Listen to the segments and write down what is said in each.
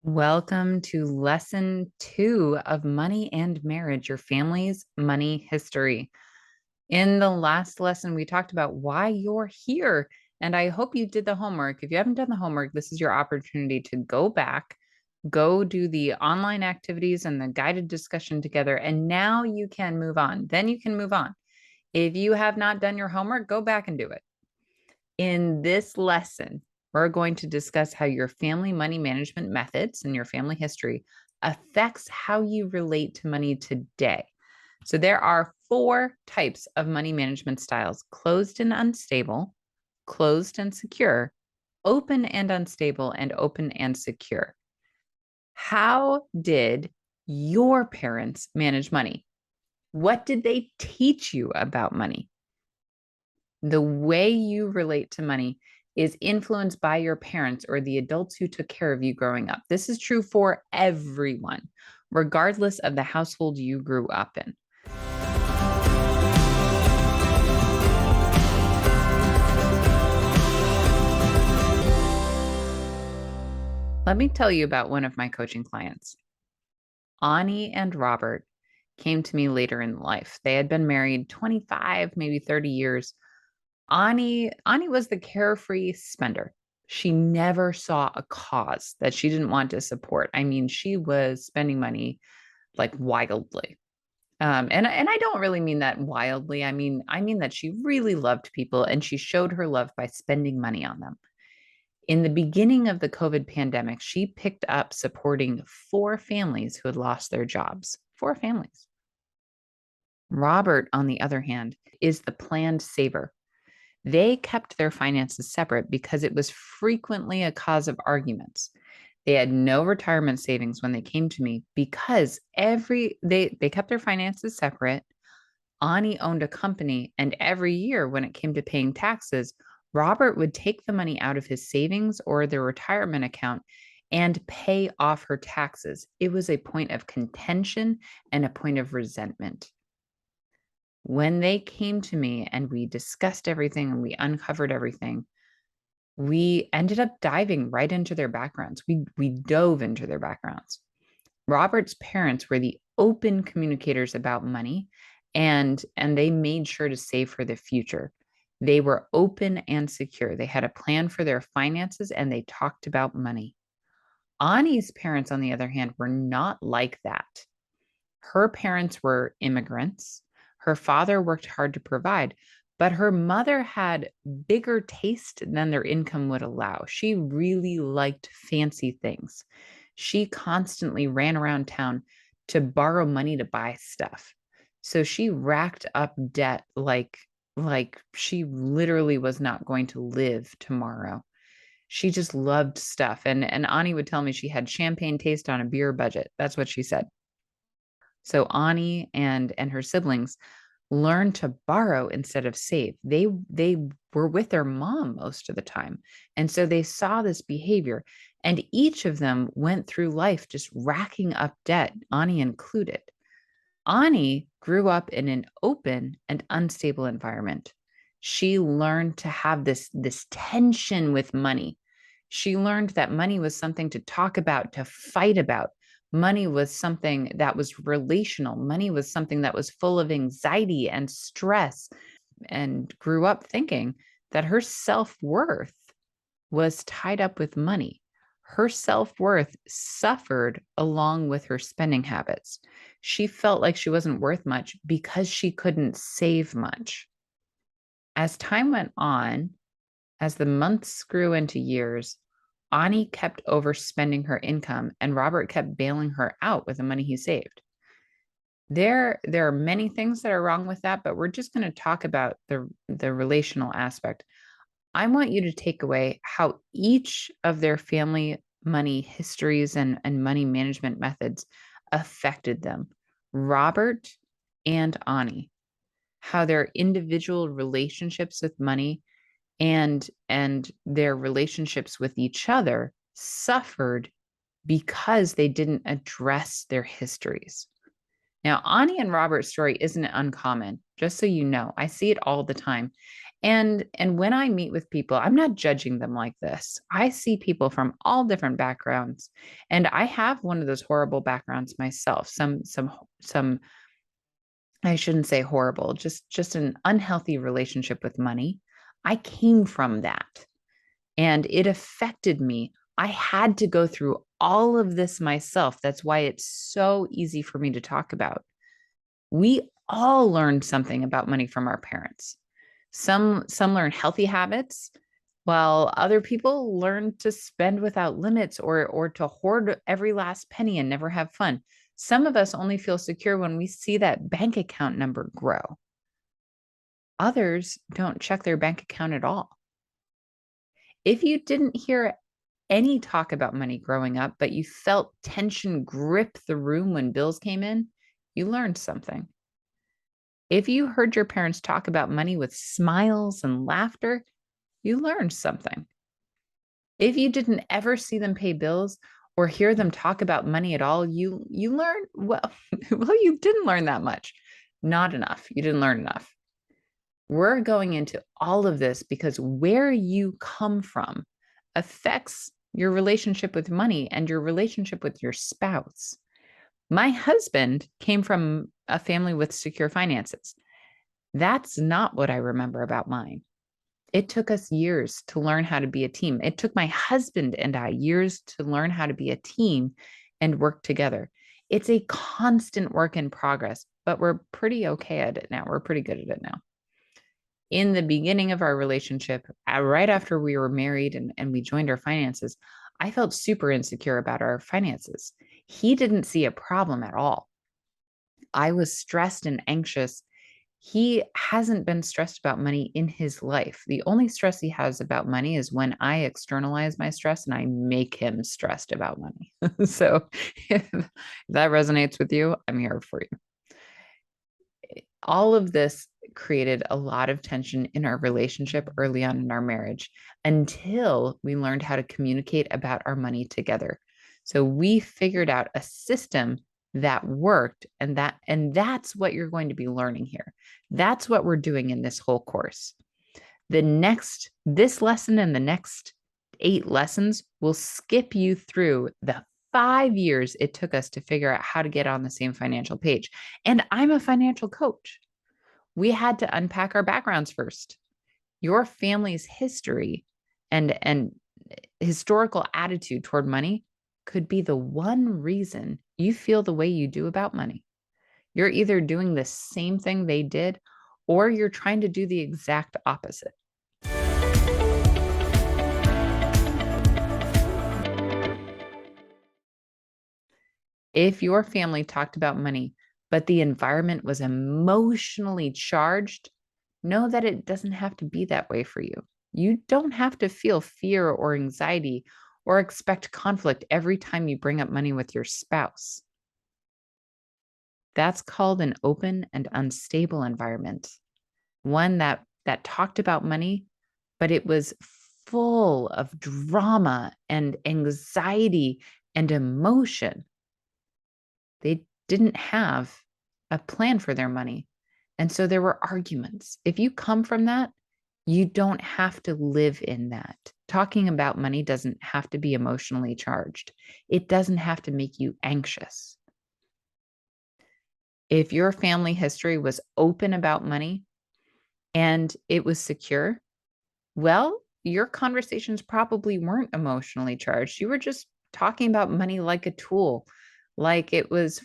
Welcome to lesson 2 of Money and Marriage, your family's money history. In the last lesson, we talked about why you're here, and I hope you did the homework. If you haven't done the homework, this is your opportunity to go back, go do the online activities and the guided discussion together, and now you can move on. Then you can move on. If you have not done your homework, go back and do it. In this lesson, we're going to discuss how your family money management methods and your family history affects how you relate to money today. So there are 4 types of money management styles: closed and unstable, closed and secure, open and unstable, and open and secure. How did your parents manage money? What did they teach you about money? The way you relate to money is influenced by your parents or the adults who took care of you growing up. This is true for everyone, regardless of the household you grew up in. Let me tell you about one of my coaching clients. Ani and Robert came to me later in life. They had been married 25, maybe 30 years. Ani was the carefree spender. She never saw a cause that she didn't want to support. I mean, she was spending money like wildly. And I don't really mean that wildly. I mean that she really loved people and she showed her love by spending money on them. In the beginning of the COVID pandemic, she picked up supporting 4 families who had lost their jobs. 4 families. Robert, on the other hand, is the planned saver. They kept their finances separate because it was frequently a cause of arguments. They had no retirement savings when they came to me because they kept their finances separate. Ani owned a company, and every year when it came to paying taxes, Robert would take the money out of his savings or their retirement account and pay off her taxes. It was a point of contention and a point of resentment. When they came to me and we discussed everything and we uncovered everything, we ended up diving right into their backgrounds. We dove into their backgrounds. Robert's parents were the open communicators about money, and they made sure to save for the future. They were open and secure. They had a plan for their finances and they talked about money. Ani's parents, on the other hand, were not like that. Her parents were immigrants. Her father worked hard to provide, but her mother had bigger taste than their income would allow. She really liked fancy things. She constantly ran around town to borrow money to buy stuff. So she racked up debt like she literally was not going to live tomorrow. She just loved stuff. And Ani would tell me she had champagne taste on a beer budget. That's what she said. So Ani and her siblings learned to borrow instead of save. They were with their mom most of the time. And so they saw this behavior, and each of them went through life just racking up debt, Ani included. Ani grew up in an open and unstable environment. She learned to have this tension with money. She learned that money was something to talk about, to fight about. Money was something that was relational. Money was something that was full of anxiety and stress, and grew up thinking that her self-worth was tied up with money. Her self-worth suffered along with her spending habits. She felt like she wasn't worth much because she couldn't save much. As time went on, as the months grew into years, Ani kept overspending her income and Robert kept bailing her out with the money he saved. There are many things that are wrong with that, but we're just going to talk about the relational aspect. I want you to take away how each of their family money histories and money management methods affected them. Robert and Ani, how their individual relationships with money and their relationships with each other suffered because they didn't address their histories. Now, Ani and Robert's story isn't uncommon, just so you know. I see it all the time. And when I meet with people, I'm not judging them like this. I see people from all different backgrounds, and I have one of those horrible backgrounds myself. Some I shouldn't say horrible, just an unhealthy relationship with money. I came from that and it affected me. I had to go through all of this myself. That's why it's so easy for me to talk about. We all learned something about money from our parents. Some learn healthy habits, while other people learn to spend without limits or to hoard every last penny and never have fun. Some of us only feel secure when we see that bank account number grow. Others don't check their bank account at all. If you didn't hear any talk about money growing up, but you felt tension grip the room when bills came in, you learned something. If you heard your parents talk about money with smiles and laughter, you learned something. If you didn't ever see them pay bills or hear them talk about money at all, you learned, well, well, you didn't learn that much. Not enough. You didn't learn enough. We're going into all of this because where you come from affects your relationship with money and your relationship with your spouse. My husband came from a family with secure finances. That's not what I remember about mine. It took us years to learn how to be a team. It took my husband and I years to learn how to be a team and work together. It's a constant work in progress, but we're pretty okay at it now. We're pretty good at it now. In the beginning of our relationship, right after we were married and we joined our finances, I felt super insecure about our finances. He didn't see a problem at all. I was stressed and anxious. He hasn't been stressed about money in his life. The only stress he has about money is when I externalize my stress and I make him stressed about money. So if that resonates with you, I'm here for you. All of this created a lot of tension in our relationship early on in our marriage until we learned how to communicate about our money together. So we figured out a system that worked, and that's what you're going to be learning here. That's what we're doing in this whole course. This lesson and the next 8 lessons will skip you through the 5 years it took us to figure out how to get on the same financial page. And I'm a financial coach. We had to unpack our backgrounds first. Your family's history and historical attitude toward money could be the one reason you feel the way you do about money. You're either doing the same thing they did, or you're trying to do the exact opposite. If your family talked about money, but the environment was emotionally charged, know that it doesn't have to be that way for you. You don't have to feel fear or anxiety or expect conflict every time you bring up money with your spouse. That's called an open and unstable environment. One that talked about money, but it was full of drama and anxiety and emotion. They didn't have a plan for their money. And so there were arguments. If you come from that, you don't have to live in that. Talking about money doesn't have to be emotionally charged. It doesn't have to make you anxious. If your family history was open about money and it was secure, well, your conversations probably weren't emotionally charged. You were just talking about money like a tool, like it was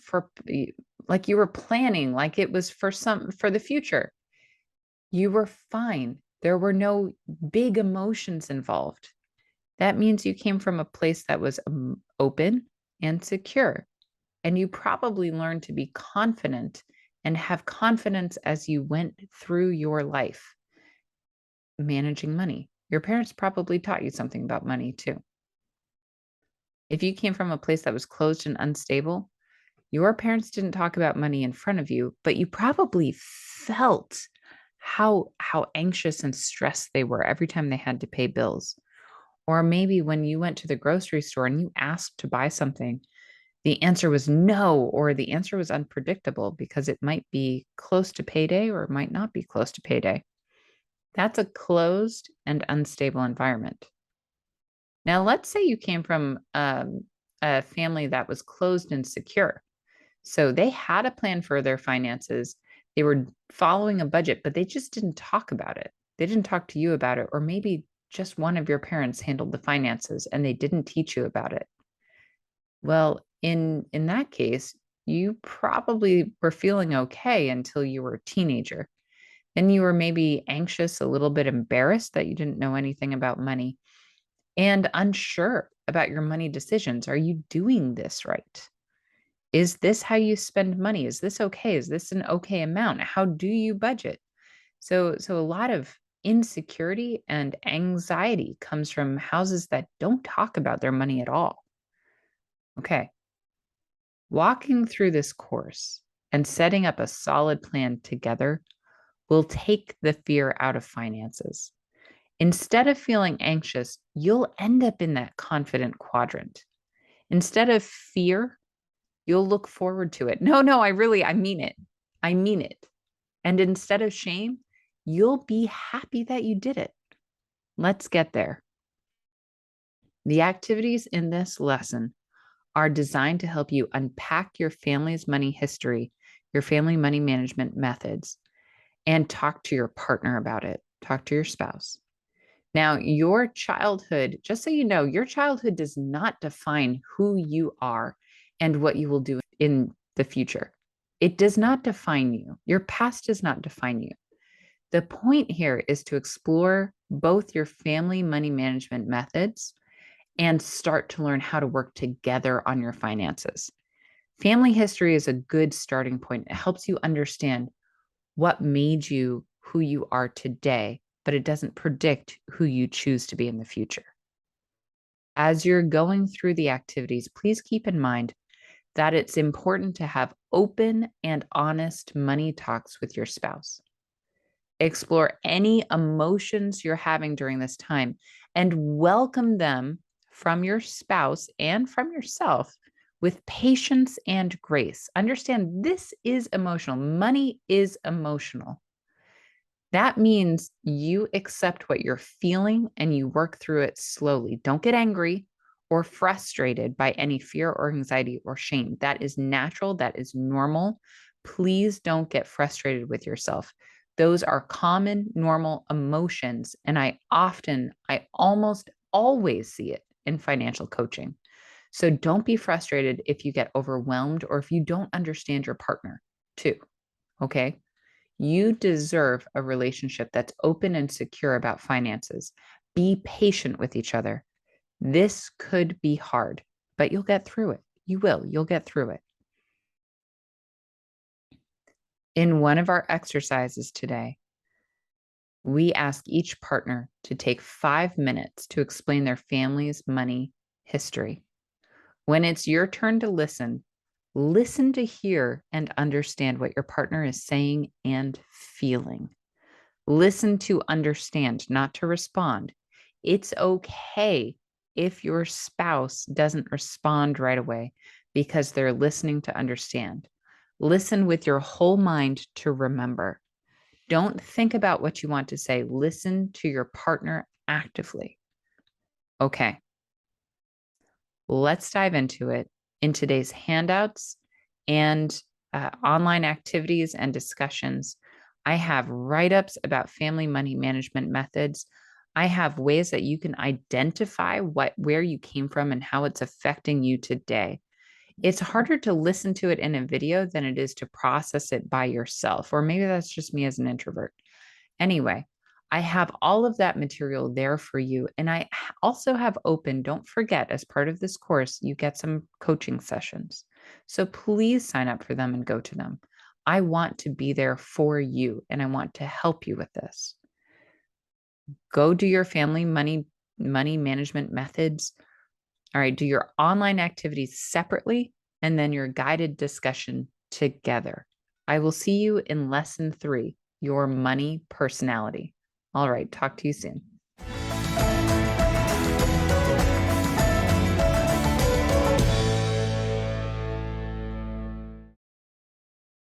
like you were planning, like it was for the future. You were fine. There were no big emotions involved. That means you came from a place that was open and secure. And you probably learned to be confident and have confidence as you went through your life managing money. Your parents probably taught you something about money too. If you came from a place that was closed and unstable, your parents didn't talk about money in front of you, but you probably felt how anxious and stressed they were every time they had to pay bills. Or maybe when you went to the grocery store and you asked to buy something, the answer was no, or the answer was unpredictable because it might be close to payday or it might not be close to payday. That's a closed and unstable environment. Now, let's say you came from a family that was closed and secure. So they had a plan for their finances. They were following a budget, but they just didn't talk about it. They didn't talk to you about it. Or maybe just one of your parents handled the finances and they didn't teach you about it. Well, in that case, you probably were feeling okay until you were a teenager. Then you were maybe anxious, a little bit embarrassed that you didn't know anything about money and unsure about your money decisions. Are you doing this right? Is this how you spend money? Is this okay? Is this an okay amount? How do you budget? So a lot of insecurity and anxiety comes from houses that don't talk about their money at all. Okay. Walking through this course and setting up a solid plan together will take the fear out of finances. Instead of feeling anxious, you'll end up in that confident quadrant. Instead of fear, you'll look forward to it. No, I mean it. I mean it. And instead of shame, you'll be happy that you did it. Let's get there. The activities in this lesson are designed to help you unpack your family's money history, your family money management methods, and talk to your partner about it. Talk to your spouse. Now, your childhood, just so you know, your childhood does not define who you are and what you will do in the future. It does not define you. Your past does not define you. The point here is to explore both your family money management methods and start to learn how to work together on your finances. Family history is a good starting point. It helps you understand what made you who you are today, but it doesn't predict who you choose to be in the future. As you're going through the activities, please keep in mind that it's important to have open and honest money talks with your spouse. Explore any emotions you're having during this time and welcome them from your spouse and from yourself with patience and grace. Understand this is emotional. Money is emotional. That means you accept what you're feeling and you work through it slowly. Don't get angry or frustrated by any fear or anxiety or shame. That is natural. That is normal. Please don't get frustrated with yourself. Those are common, normal emotions. And I almost always see it in financial coaching. So don't be frustrated if you get overwhelmed or if you don't understand your partner, too. Okay. You deserve a relationship that's open and secure about finances. Be patient with each other. This could be hard, but you'll get through it. You will. You'll get through it. In one of our exercises today, we ask each partner to take 5 minutes to explain their family's money history. When it's your turn to listen, listen to hear and understand what your partner is saying and feeling. Listen to understand, not to respond. It's okay if your spouse doesn't respond right away because they're listening to understand. Listen with your whole mind to remember. Don't think about what you want to say. Listen to your partner actively. Okay, let's dive into it. In today's handouts and online activities and discussions, I have write-ups about family money management methods. I have ways that you can identify where you came from and how it's affecting you today. It's harder to listen to it in a video than it is to process it by yourself, or maybe that's just me as an introvert. Anyway, I have all of that material there for you. And I also have open, don't forget, as part of this course, you get some coaching sessions. So please sign up for them and go to them. I want to be there for you and I want to help you with this. Go do your family money management methods. All right, do your online activities separately and then your guided discussion together. I will see you in lesson 3, your money personality. All right, talk to you soon.